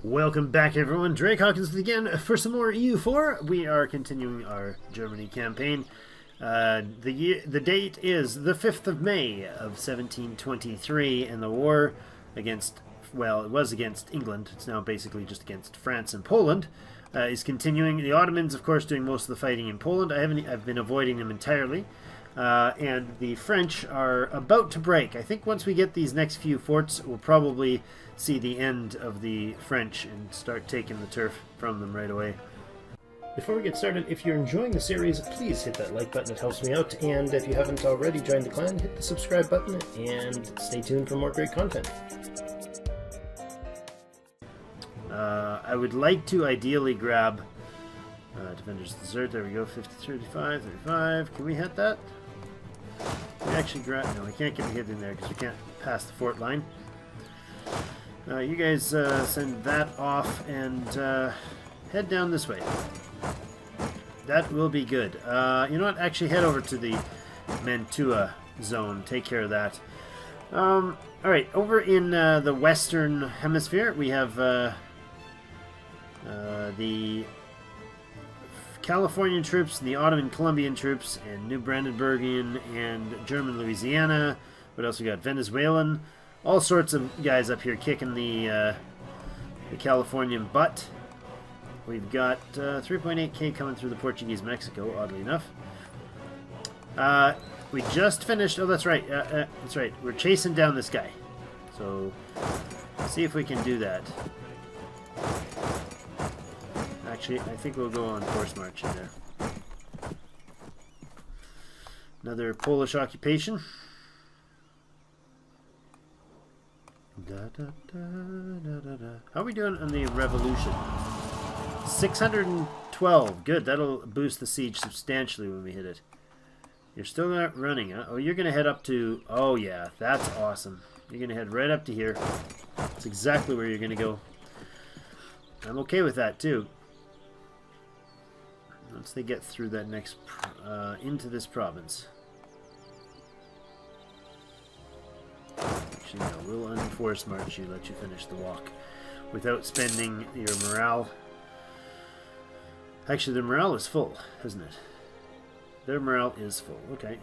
Welcome back, everyone. Drake Hawkins again for some more EU4. We are continuing our Germany campaign. The date is the 5th of May of 1723, and the war against, well, it was against England. It's now basically just against France and Poland. Is continuing. The Ottomans, of course, doing most of the fighting in Poland. I've been avoiding them entirely. And the French are about to break. I think once we get these next few forts, we'll probably see the end of the French and start taking the turf from them right away. Before we get started, if you're enjoying the series, please hit that like button. It helps me out. And if you haven't already joined the clan, hit the subscribe button and stay tuned for more great content. I would like to ideally grab Defenders Desert. There we go. 50, 35, 35. Can we hit that? Can we actually grab? No, we can't get a hit in there because we can't pass the fort line. You guys send that off and head down this way. That will be good. You know what? Actually, head over to the Mantua zone. Take care of that. Alright, over in the Western Hemisphere, we have the Californian troops and the Ottoman Colombian troops and New Brandenburgian and German Louisiana. What else we got? Venezuelan. All sorts of guys up here kicking the Californian butt. We've got 3.8k coming through the Portuguese Mexico, oddly enough. We just finished... Oh, that's right. That's right. We're chasing down this guy. So, see if we can do that. Actually, I think we'll go on force march in there. Another Polish occupation. How are we doing on the revolution? 612. Good. That'll boost the siege substantially when we hit it. You're still not running, huh? Oh, you're going to head up to... Oh, yeah. That's awesome. You're going to head right up to here. That's exactly where you're going to go. I'm okay with that, too. Once they get through that next... into this province. Actually, no. We'll unforce march you, let you finish the walk. Without spending your morale. Actually, their morale is full, isn't it? Their morale is full. Okay.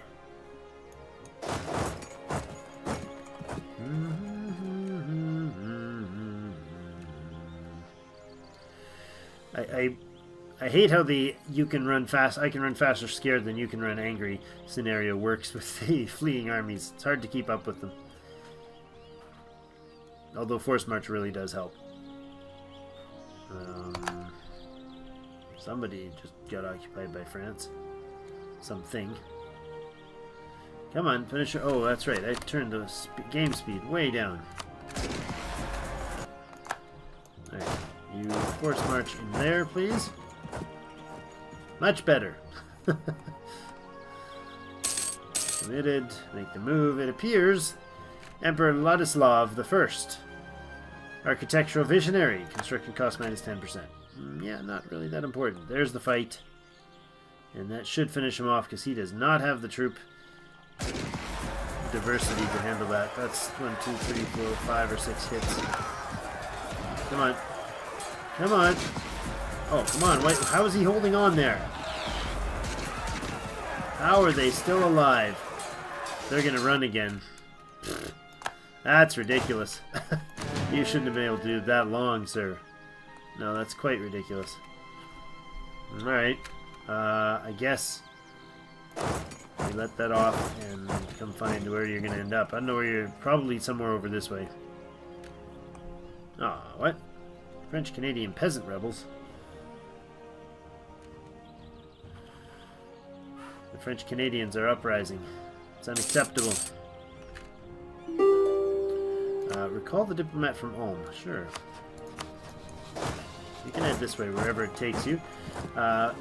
I hate how the you can run fast, I can run faster scared than you can run angry scenario works with the fleeing armies. It's hard to keep up with them. Although force march really does help. Somebody just got occupied by France. Something. Come on, finish it. Oh, that's right. I turned the game speed way down. Alright, you force march in there, please. Much better. Committed. Make the move. It appears Emperor Ladislav I. Architectural visionary. Construction cost minus 10%. Yeah, not really that important. There's the fight. And that should finish him off because he does not have the troop diversity to handle that. That's 1, 2, 3, 4, 5 or 6 hits. Come on. Come on. Oh, come on. Wait, how is he holding on there? How are they still alive? They're going to run again. That's ridiculous. You shouldn't have been able to do that long, sir. No, that's quite ridiculous. Alright. I guess we let that off and come find where you're going to end up. I don't know where you're... Probably somewhere over this way. Ah, what? French-Canadian peasant rebels. The French Canadians are uprising. It's unacceptable. Recall the diplomat from Ulm. Sure. You can head this way wherever it takes you.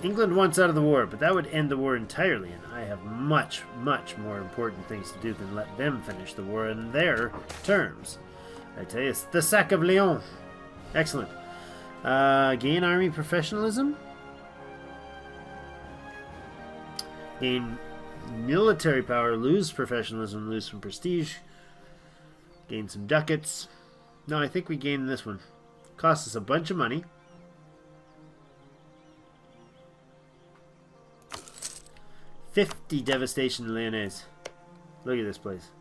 England wants out of the war, but that would end the war entirely, and I have much, much more important things to do than let them finish the war in their terms. I tell you, it's the sack of Lyon. Excellent. Gain army professionalism. Gain military power, lose professionalism, lose some prestige. Gain some ducats. No, I think we gain this one. Cost us a bunch of money. $50 devastation in Lyonnaise. Look at this place.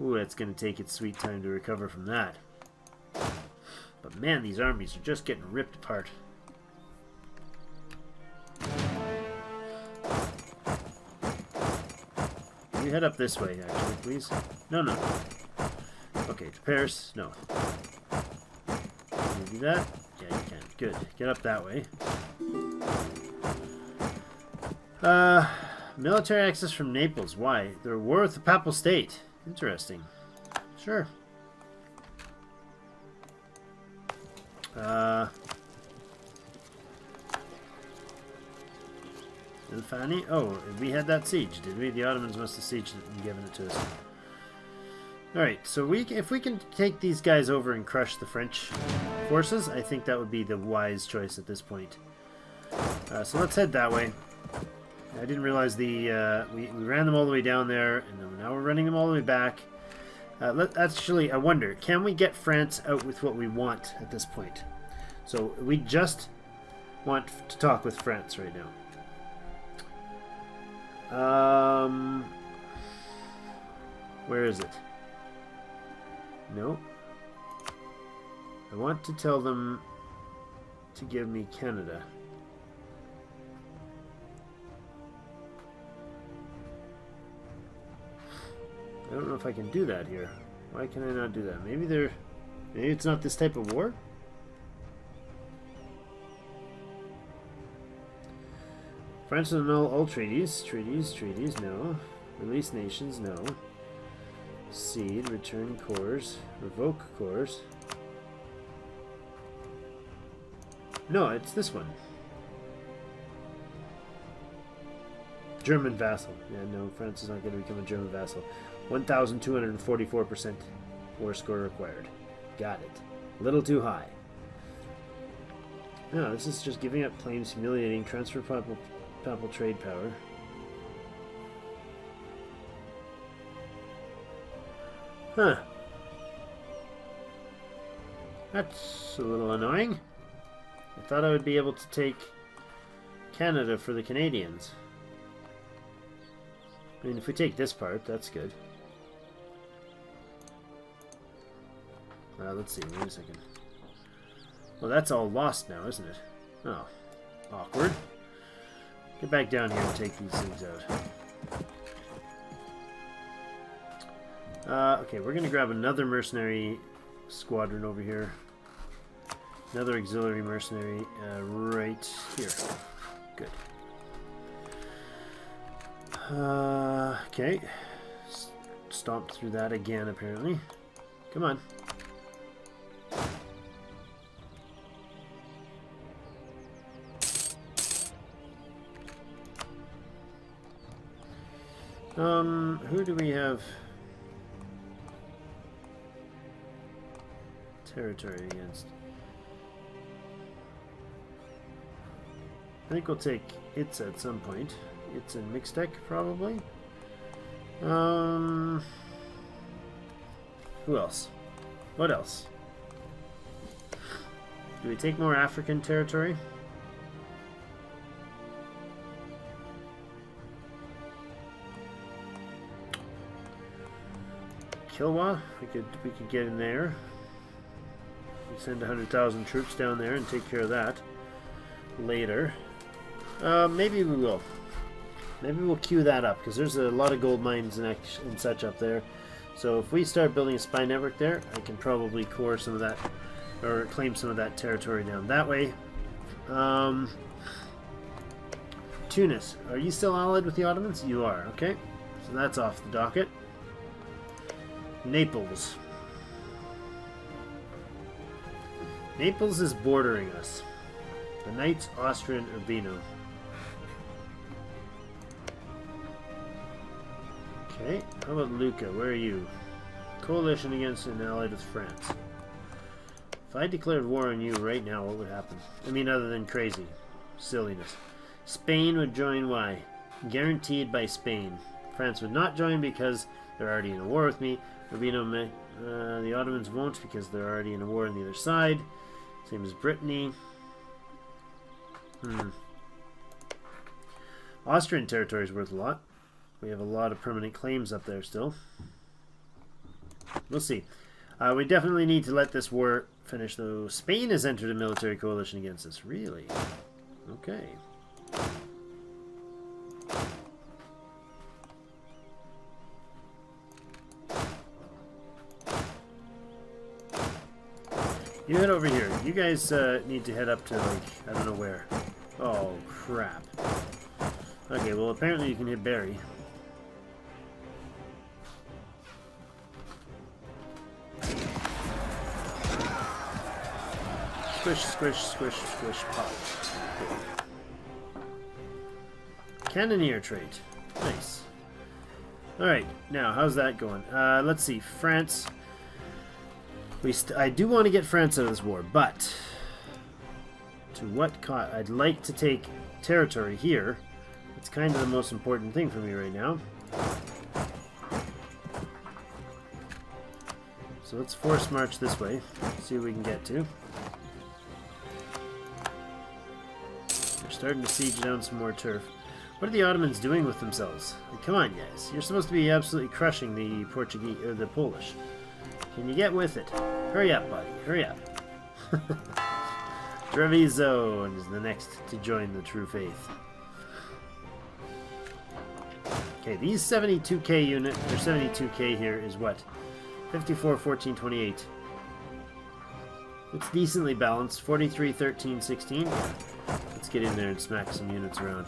Ooh, that's going to take its sweet time to recover from that. But man, these armies are just getting ripped apart. You head up this way, actually, please. No, no. Okay, to Paris. No. Can you do that? Yeah, you can. Good. Get up that way. Military access from Naples. Why? They're at war with the Papal State. Interesting. Sure. Ilfani? Oh, we had that siege, did we? The Ottomans must have sieged it and given it to us. Alright, so if we can take these guys over and crush the French forces, I think that would be the wise choice at this point. So let's head that way. I didn't realize we ran them all the way down there, and now we're running them all the way back. Actually, I wonder, can we get France out with what we want at this point? So we just want to talk with France right now. Where is it? No. I want to tell them to give me Canada. I don't know if I can do that here. Why can I not do that? Maybe it's not this type of war? France will annul all treaties. Treaties, no. Release nations, no. Cede, return cores, revoke cores. No, it's this one. German vassal. Yeah, no, France is not going to become a German vassal. 1,244% war score required. Got it. A little too high. No, this is just giving up claims, humiliating, transfer papal trade power. Huh. That's a little annoying. I thought I would be able to take Canada for the Canadians. I mean, if we take this part, that's good. Let's see, wait a second. Well, that's all lost now, isn't it? Oh, awkward. Get back down here and take these things out. Okay, we're going to grab another mercenary squadron over here. Another auxiliary mercenary right here. Good. Okay. Stomped through that again, apparently. Come on. Who do we have territory against? I think we'll take Itza at some point. Itza and Mixtec, probably. Who else? What else? Do we take more African territory? Kilwa, we could get in there. We send 100,000 troops down there and take care of that later. Maybe we will. Maybe we'll queue that up because there's a lot of gold mines and such up there. So if we start building a spy network there, I can probably core some of that or claim some of that territory down that way. Tunis, are you still allied with the Ottomans? You are. Okay, so that's off the docket. Naples. Naples is bordering us. The Knights, Austrian, Urbino. Okay, how about Lucca? Where are you? Coalition against and allied with France. If I declared war on you right now, what would happen? I mean, other than crazy. Silliness. Spain would join, why? Guaranteed by Spain. France would not join because they're already in a war with me. Urbino, the Ottomans won't because they're already in a war on the other side. Same as Brittany. Austrian territory is worth a lot. We have a lot of permanent claims up there still. We'll see. We definitely need to let this war finish, though. Spain has entered a military coalition against us. Really? Okay. You head over here. You guys need to head up to, like, I don't know where. Oh, crap. Okay, well, apparently you can hit Barry. Squish, squish, squish, squish, pop. Cannoneer trait. Nice. Alright, now, how's that going? Let's see. France. I do want to get France out of this war, but to what cost? I'd like to take territory here. It's kind of the most important thing for me right now. So let's force march this way. See what we can get to. We're starting to siege down some more turf. What are the Ottomans doing with themselves? Like, come on, guys. You're supposed to be absolutely crushing the Portuguese or the Polish. Can you get with it? Hurry up, buddy. Hurry up. Treviso is the next to join the true faith. Okay, these 72k unit, or 72k here is what? 54, 14, 28. It's decently balanced. 43, 13, 16. Let's get in there and smack some units around.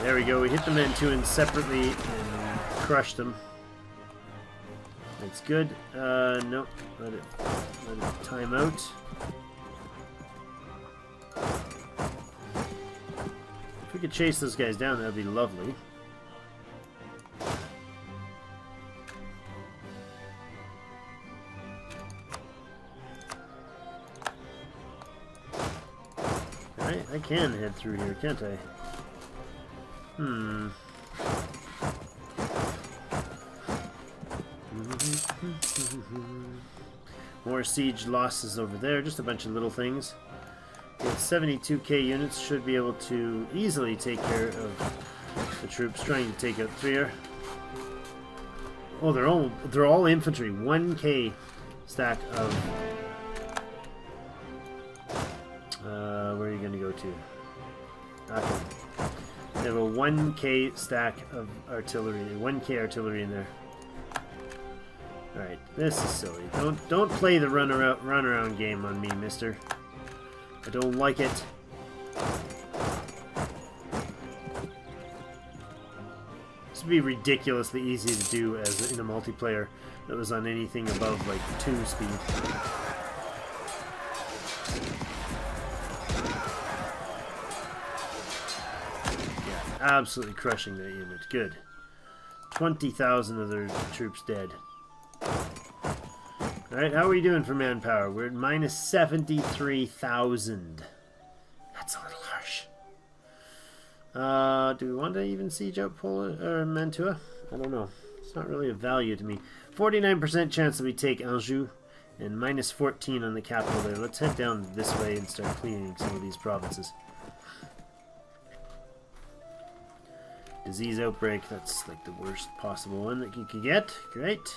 There we go. We hit the Mantuans separately and crushed them. That's good. No. Let it time out. If we could chase those guys down, that would be lovely. I can head through here, can't I? More siege losses over there, just a bunch of little things. With 72k units, should be able to easily take care of the troops trying to take out Trier. Oh, they're all infantry. 1k stack of. Where are you going to go to? Okay. They have a 1k stack of artillery. 1k artillery in there. Alright, this is silly. Don't play the run around game on me, mister. I don't like it. This would be ridiculously easy to do as in a multiplayer that was on anything above like 2 speed. Yeah, absolutely crushing that unit. Good. 20,000 of their troops dead. Alright, how are we doing for manpower? We're at minus 73,000. That's a little harsh. Do we want to even siege out Mantua? I don't know. It's not really of value to me. 49% chance that we take Anjou, and minus 14 on the capital there. Let's head down this way and start cleaning some of these provinces. Disease outbreak, that's like the worst possible one that you could get. Great.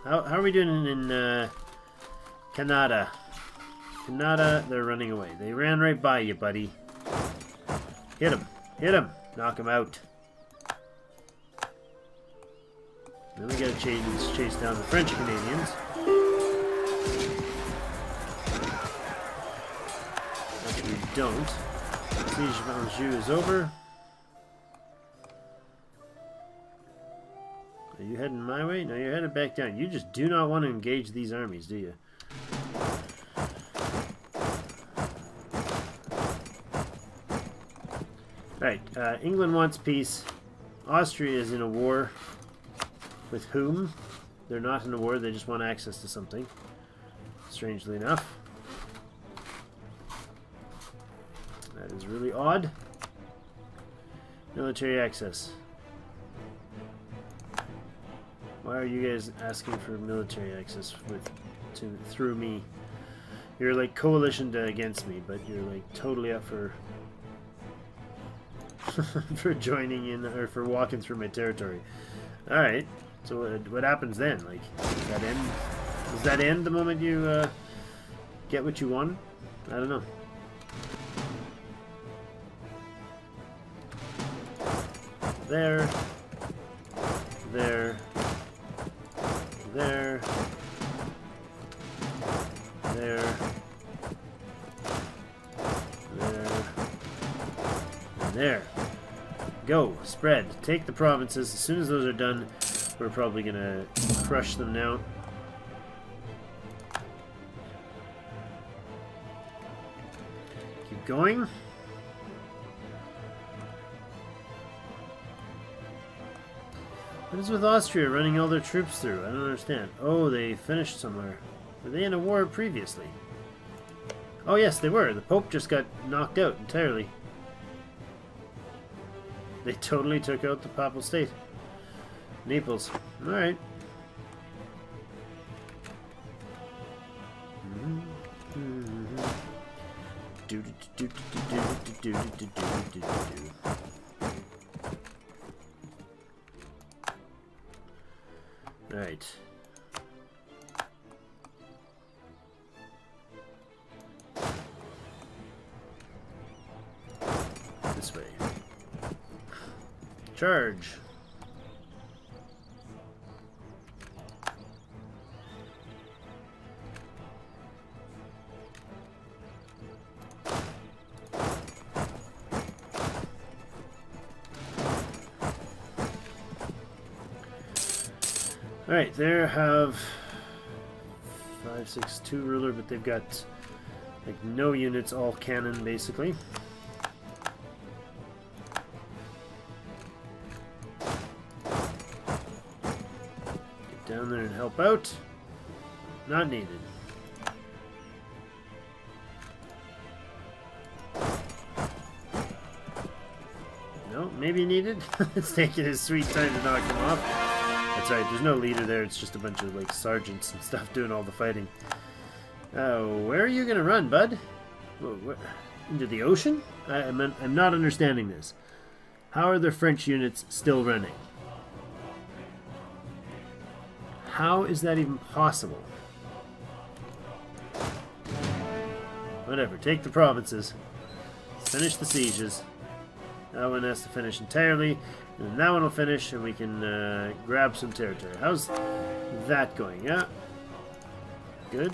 How are we doing in Canada? Canada, they're running away. They ran right by you, buddy. Hit him. Hit him. Knock him out. Then we gotta chase down the French Canadians. Actually, we don't. Siege of Anjou is over. Are you heading my way? No, you're headed back down. You just do not want to engage these armies, do you? Right, England wants peace. Austria is in a war. With whom? They're not in a war, they just want access to something. Strangely enough. That is really odd. Why are you guys asking for military access through me? You're like coalitioned against me, but you're like totally up for for joining in or for walking through my territory. All right. So what happens then? Like, does that end? Does that end the moment you get what you want? I don't know. There. There. There. There. There. And there. Go. Spread. Take the provinces. As soon as those are done, we're probably going to crush them now. Keep going. What is with Austria running all their troops through? I don't understand. Oh, they finished somewhere. Were they in a war previously? Oh yes, they were. The Pope just got knocked out entirely. They totally took out the Papal State. Naples. Alright. Alright. This way. Charge. Alright, there have 562 ruler, but they've got like no units, all cannon basically. Get down there and help out. Not needed. No, maybe needed. It's taking his sweet time to knock them off. That's right, there's no leader there, it's just a bunch of like sergeants and stuff doing all the fighting. Where are you gonna run, bud? Into the ocean? I'm not understanding this. How are the French units still running? How is that even possible? Whatever, take the provinces. Finish the sieges. That one has to finish entirely. And then that one will finish and we can grab some territory. How's that going? Yeah. Good.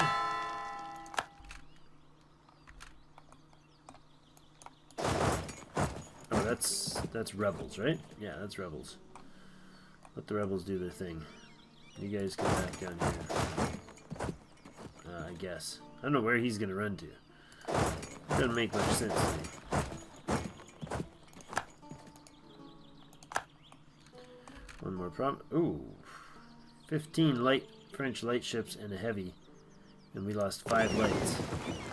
Oh, that's rebels, right? Yeah, that's rebels. Let the rebels do their thing. You guys come back down here. I guess. I don't know where he's going to run to. Doesn't make much sense to me. One more problem. Ooh. 15 light French light ships and a heavy. And we lost 5 lights.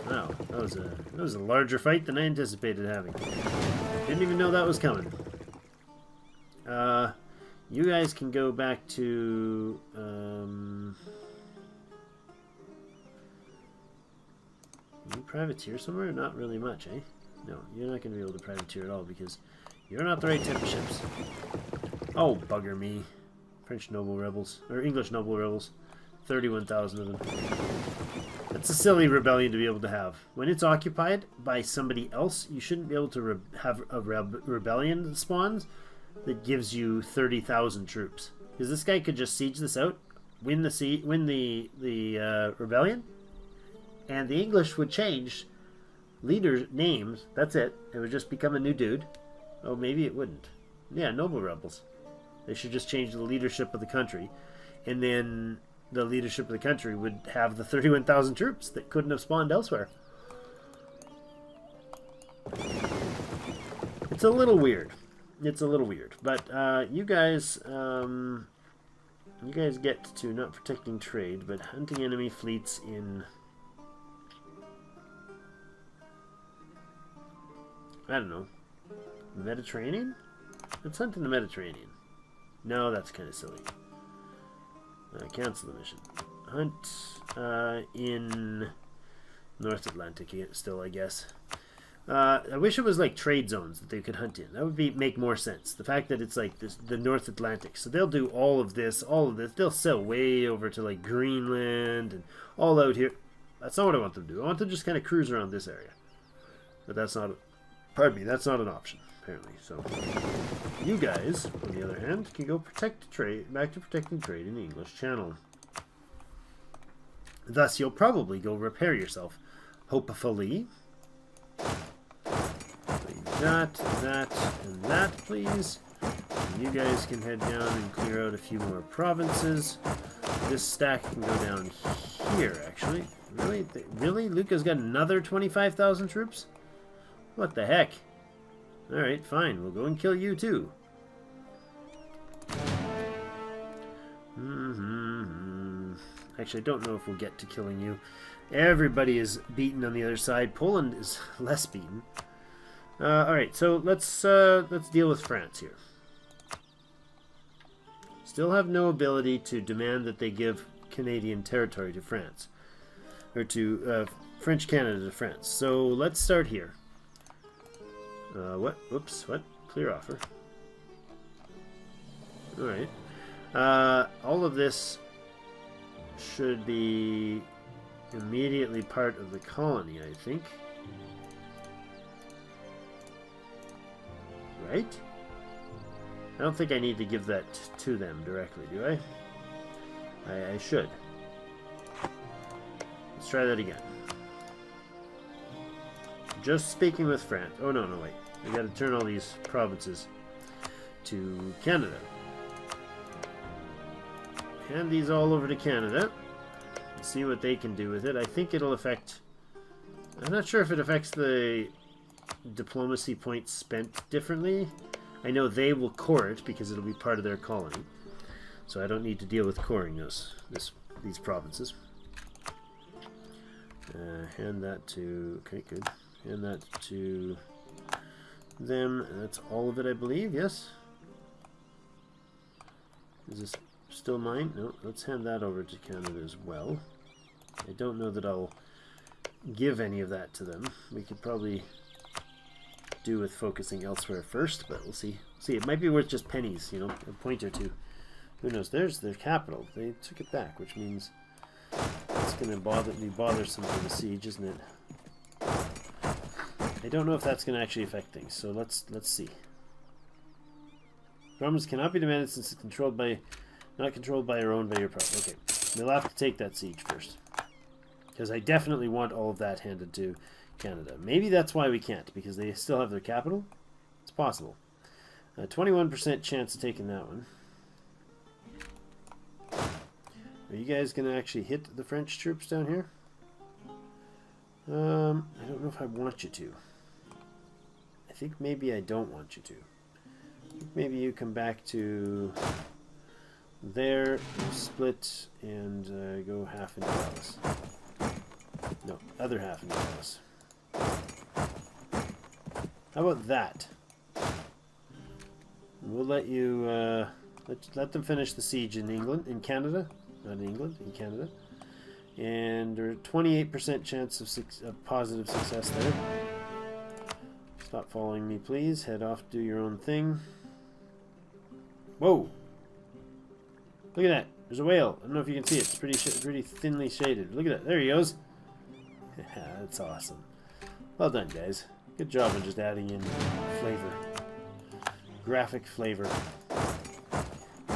Wow. That was a larger fight than I anticipated having. Didn't even know that was coming. You guys can go back to you privateer somewhere? Not really much, eh? No, you're not going to be able to privateer at all because you're not the right type of ships. Oh, bugger me. French noble rebels. Or English noble rebels. 31,000 of them. That's a silly rebellion to be able to have. When it's occupied by somebody else, you shouldn't be able to have a rebellion that spawns that gives you 30,000 troops. Because this guy could just siege this out, win the rebellion, and the English would change leader names. That's it. It would just become a new dude. Oh, maybe it wouldn't. Yeah, noble rebels. They should just change the leadership of the country, and then the leadership of the country would have the 31,000 troops that couldn't have spawned elsewhere. It's a little weird. It's a little weird, but you guys get to not protecting trade, but hunting enemy fleets in. I don't know. Mediterranean? Let's hunt in the Mediterranean. No, that's kind of silly. Cancel the mission. Hunt in North Atlantic still, I guess. I wish it was like trade zones that they could hunt in. That would make more sense. The fact that it's like the North Atlantic. So they'll do all of this. They'll sail way over to like Greenland and all out here. That's not what I want them to do. I want them to just kind of cruise around this area. But that's not, pardon me, that's not an option, apparently. So you guys, on the other hand, can go back to protecting trade in the English Channel. Thus, you'll probably go repair yourself. Hopefully. That, and that, please. And you guys can head down and clear out a few more provinces. This stack can go down here, actually. Really? Really? Luca's got another 25,000 troops? What the heck? Alright, fine. We'll go and kill you, too. Actually, I don't know if we'll get to killing you. Everybody is beaten on the other side. Poland is less beaten. Alright, so let's deal with France here. Still have no ability to demand that they give Canadian territory to France. Or to French Canada to France. So let's start here. What? Whoops, what? Clear offer. Alright. All of this should be immediately part of the colony, I think. Right? I don't think I need to give that to them directly, do I? I should. Let's try that again. Just speaking with France. Oh, no, wait. I gotta turn all these provinces to Canada. Hand these all over to Canada. See what they can do with it. I think it'll affect... I'm not sure if it affects the diplomacy points spent differently. I know they will core it because it'll be part of their colony. So I don't need to deal with coring these provinces. Hand that to... Okay, good. Hand that to them. That's all of it, I believe. Yes? Is this still mine? No, let's hand that over to Canada as well. I don't know that I'll give any of that to them. We could probably do with focusing elsewhere first, but we'll see. See, it might be worth just pennies, you know, a point or two. Who knows? There's their capital. They took it back, which means it's going to be bothersome for the siege, isn't it? I don't know if that's going to actually affect things, so let's see. Romans cannot be demanded since it's not controlled by or owned by your power. Okay, we'll have to take that siege first. Because I definitely want all of that handed to Canada. Maybe that's why we can't, because they still have their capital. It's possible. 21% chance of taking that one. Are you guys going to actually hit the French troops down here? I don't know if I want you to. I think maybe I don't want you to. Maybe you come back to there, split, and go half into Dallas. No, other half into Dallas. How about that? We'll let you let them finish the siege in England, in Canada, not in England, in Canada, and there's 28% chance of positive success there. Stop following me, please. Head off, do your own thing. Whoa! Look at that. There's a whale. I don't know if you can see it. It's pretty thinly shaded. Look at it. There he goes. That's awesome. Well done, guys. Good job on just adding in flavor. Graphic flavor.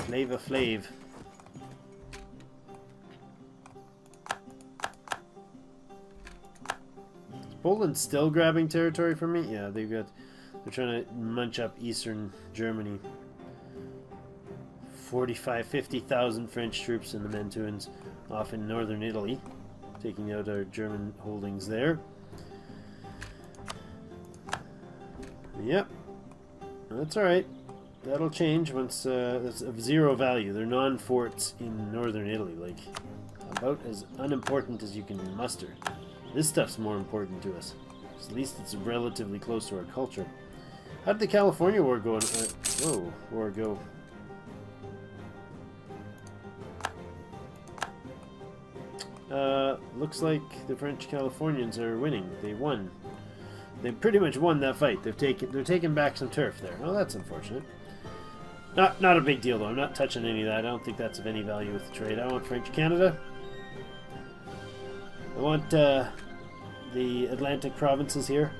Flavor flav. Is Poland still grabbing territory from me? Yeah, they're trying to munch up eastern Germany. 50,000 French troops in the Mantuans off in northern Italy, taking out our German holdings there. Yep, that's alright. That'll change once that's of zero value. They're non-forts in northern Italy, like about as unimportant as you can muster. This stuff's more important to us. At least it's relatively close to our culture. How did the California War go? War go? Looks like the French Californians are winning. They won. They pretty much won that fight. They're taking back some turf there. Oh, that's unfortunate. Not a big deal though. I'm not touching any of that. I don't think that's of any value with the trade. I want French Canada. I want the Atlantic provinces here.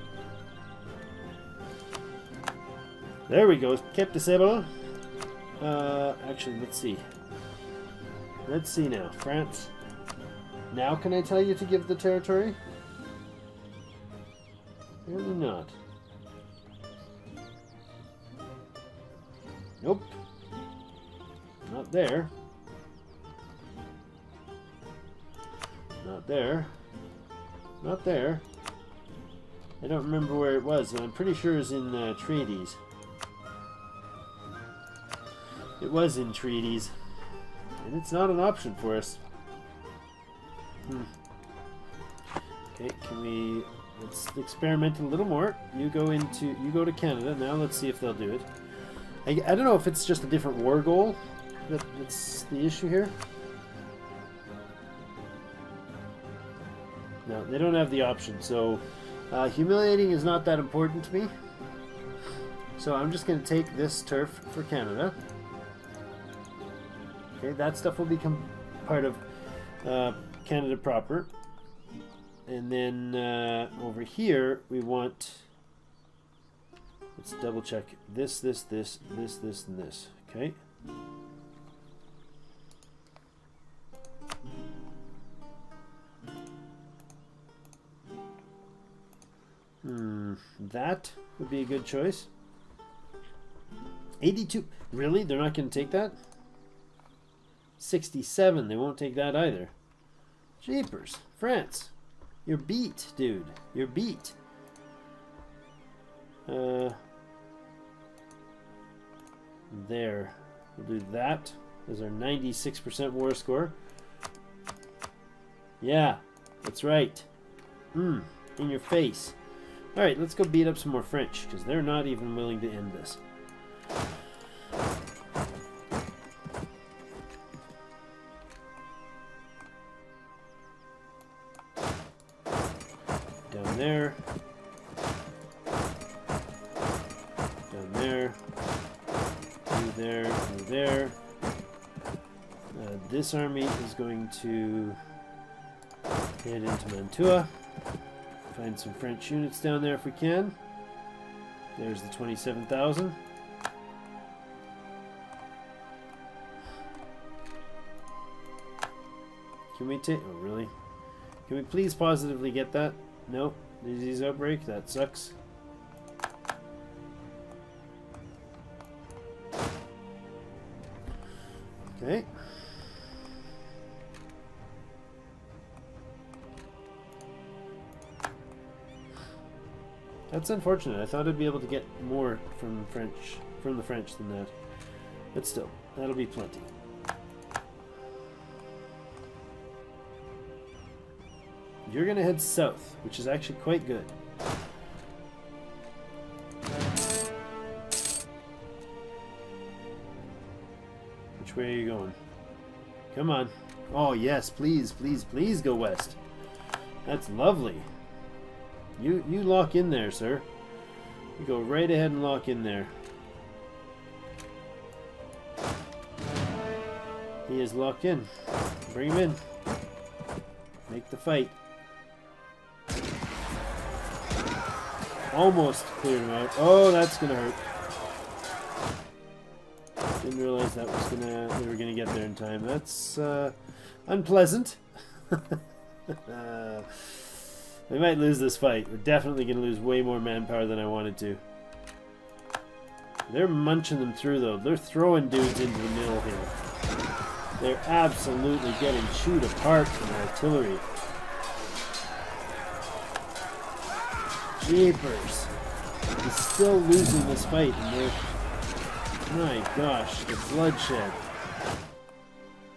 There we go. Cap de Sable. Actually, let's see. Let's see now. France. Now can I tell you to give the territory? Apparently not. Nope. Not there. Not there. Not there. I don't remember where it was, but I'm pretty sure it's in treaties. It was in treaties. And it's not an option for us. Okay, can we... Let's experiment a little more. You go to Canada. Now let's see if they'll do it. I don't know if it's just a different war goal that's the issue here. No, they don't have the option. So humiliating is not that important to me. So I'm just going to take this turf for Canada. Okay, that stuff will become part of Canada proper. And then over here we want, let's double check this, and this. Okay. That would be a good choice. 82. Really? They're not going to take that? 67. They won't take that either. Jeepers. France. You're beat, dude. You're beat. There. We'll do that as our 96% war score. Yeah, that's right. In your face. Alright, let's go beat up some more French, because they're not even willing to end this. Down there. Down there. Through there, through there. This army is going to head into Mantua. Find some French units down there if we can. There's the 27,000. Can we take... Oh, really? Can we please positively get that? No. Disease outbreak? That sucks. Okay. That's unfortunate. I thought I'd be able to get more from the French than that. But still, that'll be plenty. You're gonna head south, which is actually quite good. Which way are you going? Come on. Oh yes, please, please, please go west. That's lovely. You lock in there, sir. You go right ahead and lock in there. He is locked in. Bring him in. Make the fight. Almost cleared him out. Oh, that's gonna hurt. Didn't realize that was they were gonna get there in time. That's unpleasant. We might lose this fight. We're definitely going to lose way more manpower than I wanted to. They're munching them through, though. They're throwing dudes into the middle here. They're absolutely getting chewed apart from artillery. Jeepers. He's still losing this fight, and they're... My gosh, the bloodshed.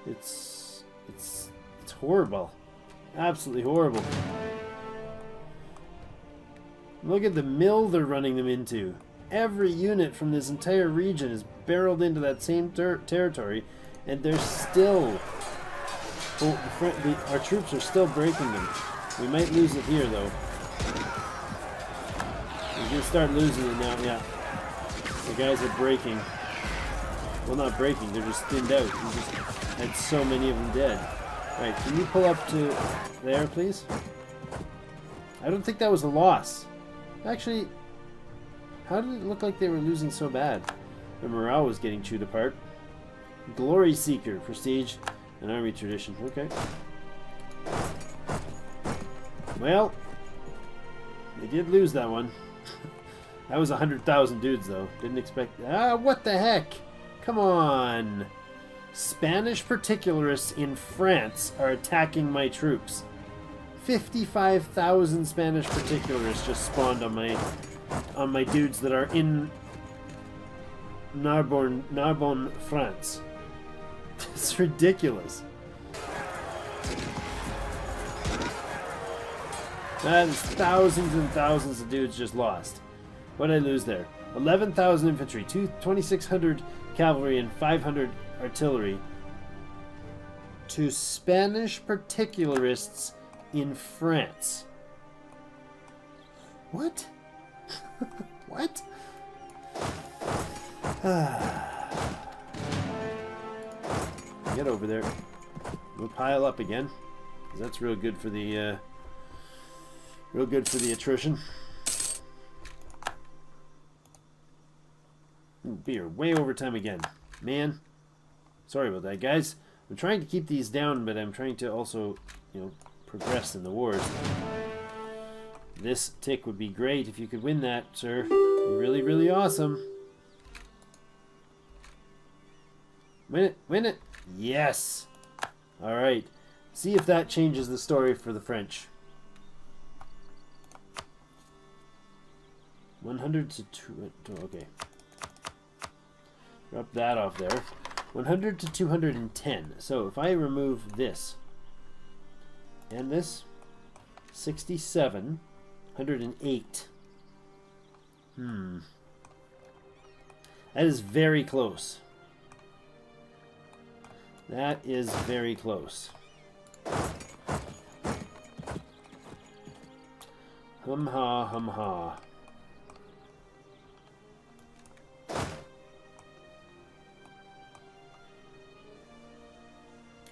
It's horrible. Absolutely horrible. Look at the mill they're running them into. Every unit from this entire region is barreled into that same territory, and they're still Oh, our troops are still breaking them. We might lose it here, though. We're going to start losing it now, yeah. The guys are breaking. Well, not breaking, they're just thinned out. We just had so many of them dead. Alright, can you pull up to there, please? I don't think that was a loss. Actually, how did it look like they were losing so bad? Their morale was getting chewed apart. Glory Seeker, Prestige, and Army Tradition. Okay. Well, they did lose that one. That was 100,000 dudes, though. Didn't expect... Ah, what the heck? Come on. Spanish particularists in France are attacking my troops. 55,000 Spanish particularists just spawned on my dudes that are in Narbonne, France. It's ridiculous. That is thousands and thousands of dudes just lost. What did I lose there? 11,000 infantry, 2,600 cavalry, and 500 artillery to Spanish particularists in France. What? What? Get over there. We'll pile up again, 'cause that's real good for the attrition. Ooh, we are way over time again, man. Sorry about that, guys. I'm trying to keep these down, but I'm trying to also, progress in the wars. This tick would be great if you could win that, sir. Be really, really awesome. Win it, win it. Yes. All right. See if that changes the story for the French. 100 to 2. Okay. Drop that off there. 100 to 210. So if I remove this and this, 67, 108. That is very close. That is very close. Hum ha, hum ha.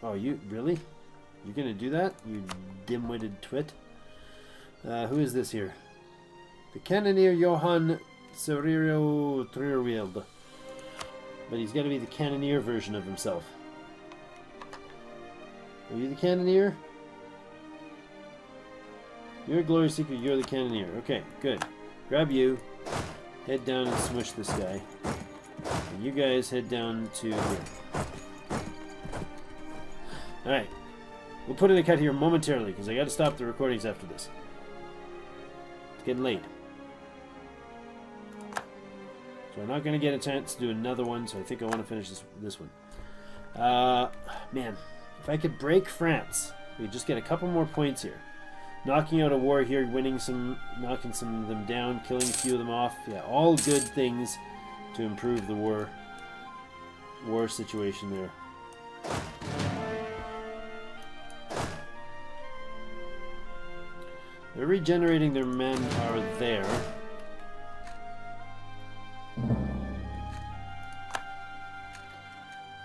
Oh, you really? You're gonna do that? You dim-witted twit. Who is this here? The Cannoneer Johann Serrero Trierwild. But he's gotta be the Cannoneer version of himself. Are you the Cannoneer? You're a Glory Seeker, you're the Cannoneer. Okay, good. Grab you. Head down and smush this guy. And you guys head down to here. Alright. We'll put in a cut here momentarily, because I gotta stop the recordings after this. It's getting late. So I'm not gonna get a chance to do another one, so I think I want to finish this one. Man, if I could break France, we just get a couple more points here. Knocking out a war here, knocking some of them down, killing a few of them off. Yeah, all good things to improve the war situation there. They're regenerating their manpower there.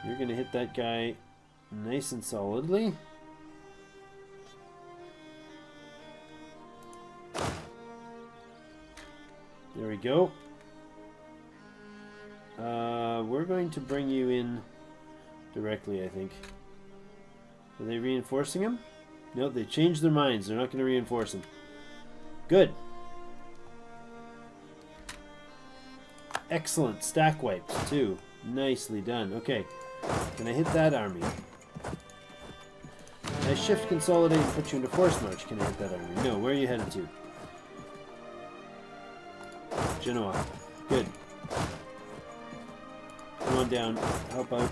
You're going to hit that guy nice and solidly. There we go. We're going to bring you in directly, I think. Are they reinforcing him? No, they changed their minds. They're not going to reinforce him. Good. Excellent. Stack wipes, too. Nicely done. Okay. Can I hit that army? Can I shift, consolidate, and put you into force march? Can I hit that army? No. Where are you headed to? Genoa. Good. Come on down. Help out.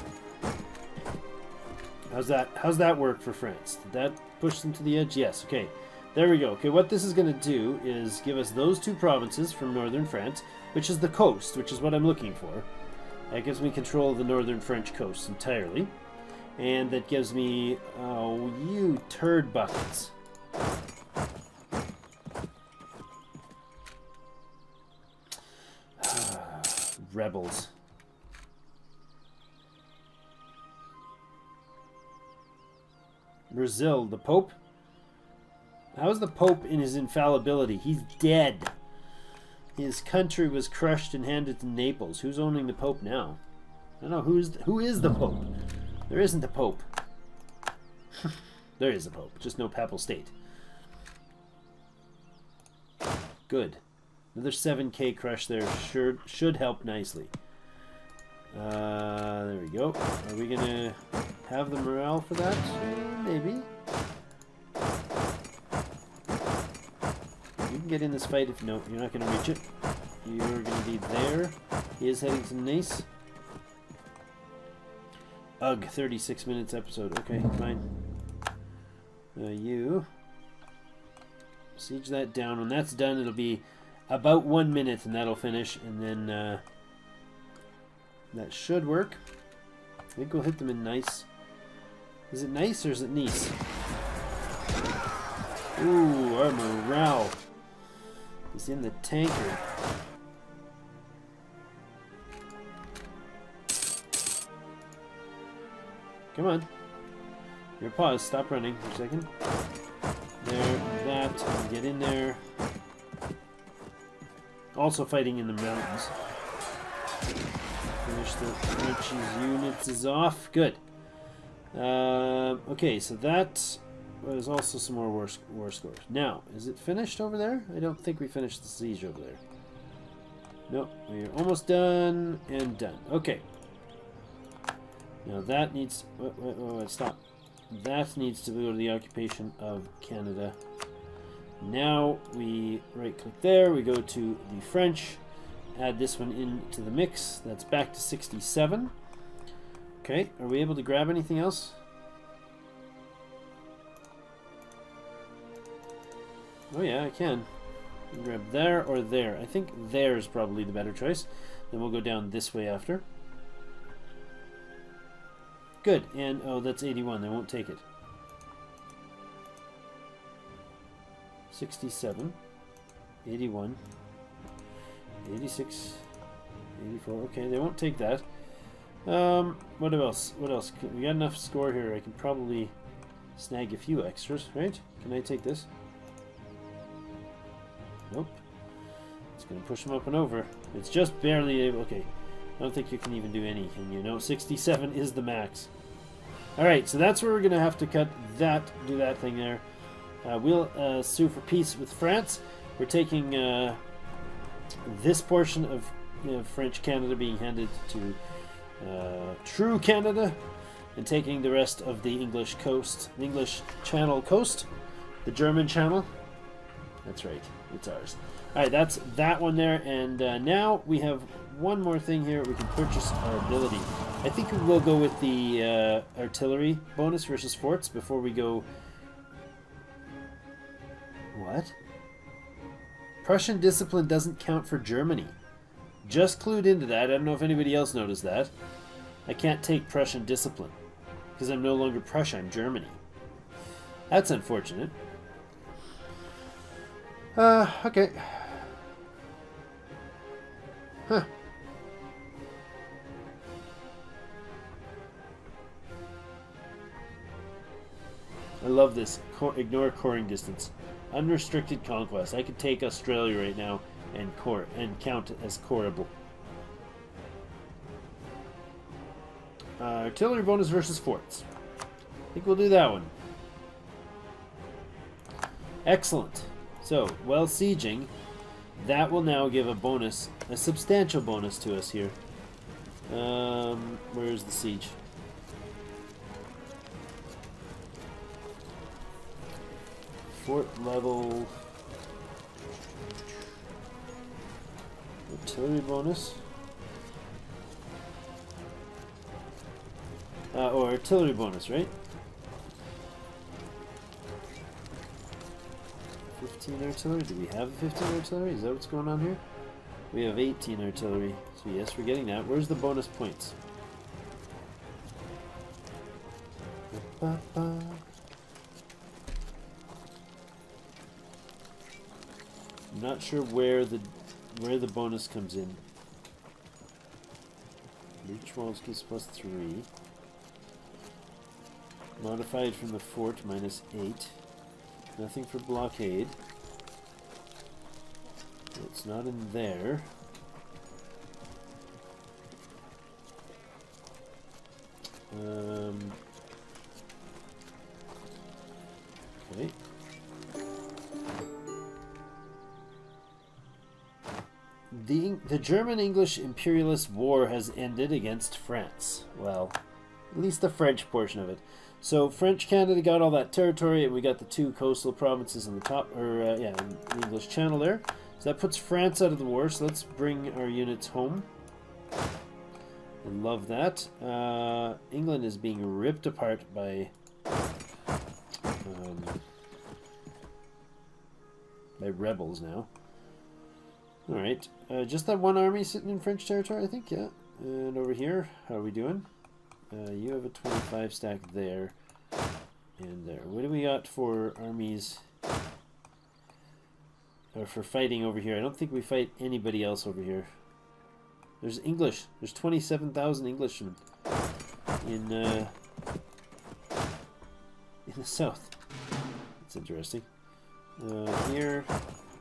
How's that work for France? Did that push them to the edge? Yes. Okay. There we go. Okay, what this is going to do is give us those two provinces from northern France, which is the coast, which is what I'm looking for. That gives me control of the northern French coast entirely. And that gives me, oh, you turd buckets. Rebels. Brazil, the Pope? How is the Pope in his infallibility? He's dead. His country was crushed and handed to Naples. Who's owning the Pope now? I don't know. Who is the Pope? There isn't a Pope. There is a Pope, just no papal state. Good. Another 7k crush there should help nicely. There we go. Are we gonna have the morale for that? Maybe. You can get in this fight if no, you're not gonna reach it. You're gonna be there. He is heading to Nice. Ugh, 36 minutes episode. Okay, fine. You siege that down. When that's done, it'll be about 1 minute, and that'll finish, and then that should work. I think we'll hit them in Nice. Is it Nice or is it Nice? Ooh, our morale is in the tanker. Come on. Your pause. Stop running for a second. There, that. Get in there. Also fighting in the mountains. Finish the Frenchie's units is off. Good. Okay, so that was also some more war scores. Now, is it finished over there? I don't think we finished the siege over there. Nope, we're almost done and done. Okay. Now that needs... stop. That needs to go to the occupation of Canada. Now we right-click there. We go to the French. Add this one into the mix. That's back to 67. Okay, are we able to grab anything else? Oh yeah, I can. I can grab there or there. I think there is probably the better choice. Then we'll go down this way after. Good, and oh, that's 81. They won't take it. 67, 81, 86, 84. Okay, they won't take that. What else? What else? We got enough score here. I can probably snag a few extras, right? Can I take this? Nope. It's going to push them up and over. It's just barely able. Okay. I don't think you can even do anything, you know. 67 is the max. Alright, so that's where we're going to have to cut that, do that thing there. We'll sue for peace with France. We're taking this portion of French Canada being handed to true Canada, and taking the rest of the English coast, the English Channel coast, the German Channel. That's right, it's ours. Alright, that's that one there, and now we have one more thing here. We can purchase our ability. I think we'll go with the artillery bonus versus forts before we go... What? Prussian discipline doesn't count for Germany. Just clued into that. I don't know if anybody else noticed that. I can't take Prussian discipline because I'm no longer Prussia, I'm Germany. That's unfortunate. Okay. Huh. I love this. Ignore coring distance. Unrestricted conquest. I could take Australia right now and count it as coreable. Artillery bonus versus forts. I think we'll do that one. Excellent. So, while sieging, that will now give a bonus, a substantial bonus to us here. Where's the siege? Fort level artillery bonus. Or artillery bonus, right? 15 artillery? Do we have 15 artillery? Is that what's going on here? We have 18 artillery. So yes, we're getting that. Where's the bonus points? I'm not sure where the bonus comes in. Reach walls gives +3. Modified from the fort -8. Nothing for blockade. It's not in there. Okay. The German-English imperialist war has ended against France. Well, at least the French portion of it. So French Canada got all that territory, and we got the 2 coastal provinces on the top, in the English Channel there. So that puts France out of the war. So let's bring our units home. I love that. England is being ripped apart by rebels now. Alright, just that one army sitting in French territory, I think, yeah. And over here, how are we doing? You have a 25 stack there and there. What do we got for armies? Or for fighting over here? I don't think we fight anybody else over here. There's English. There's 27,000 Englishmen in the south. That's interesting. Here,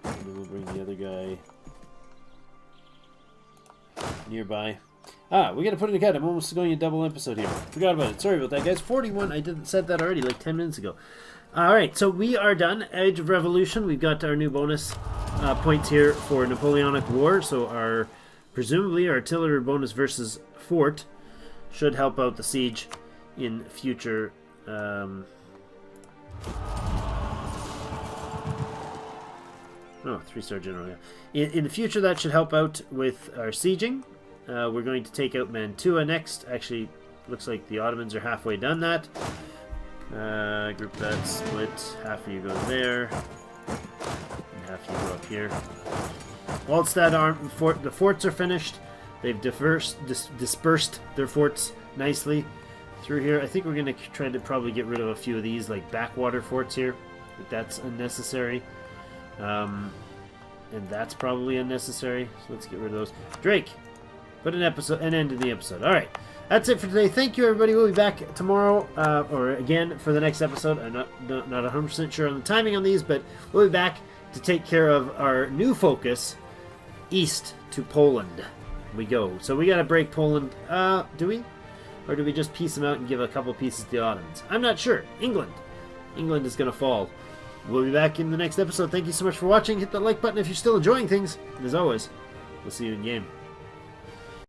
and then we'll bring the other guy nearby. We gotta put it together. I'm almost going a double episode here. Forgot about it. Sorry about that, guys. 41. I said that already like 10 minutes ago. Alright, so we are done. Age of Revolution. We've got our new bonus points here for Napoleonic War. So our presumably artillery bonus versus fort should help out the siege in future. Oh, 3-star general. Yeah. In the future, that should help out with our sieging. We're going to take out Mantua next. Actually, looks like the Ottomans are halfway done that. Group that, split. Half of you go there, and half you go up here. Waldstadt the forts are finished. They've dispersed their forts nicely through here. I think we're going to try to probably get rid of a few of these, like backwater forts here. That's unnecessary. And that's probably unnecessary. So let's get rid of those. Drake, put an end to the episode. All right, that's it for today. Thank you, everybody. We'll be back tomorrow, or again for the next episode. I'm not 100% sure on the timing on these, but we'll be back to take care of our new focus, east to Poland. We go. So we got to break Poland. Do we? Or do we just piece them out and give a couple pieces to the Ottomans? I'm not sure. England is going to fall. We'll be back in the next episode. Thank you so much for watching. Hit that like button if you're still enjoying things. And as always, we'll see you in game.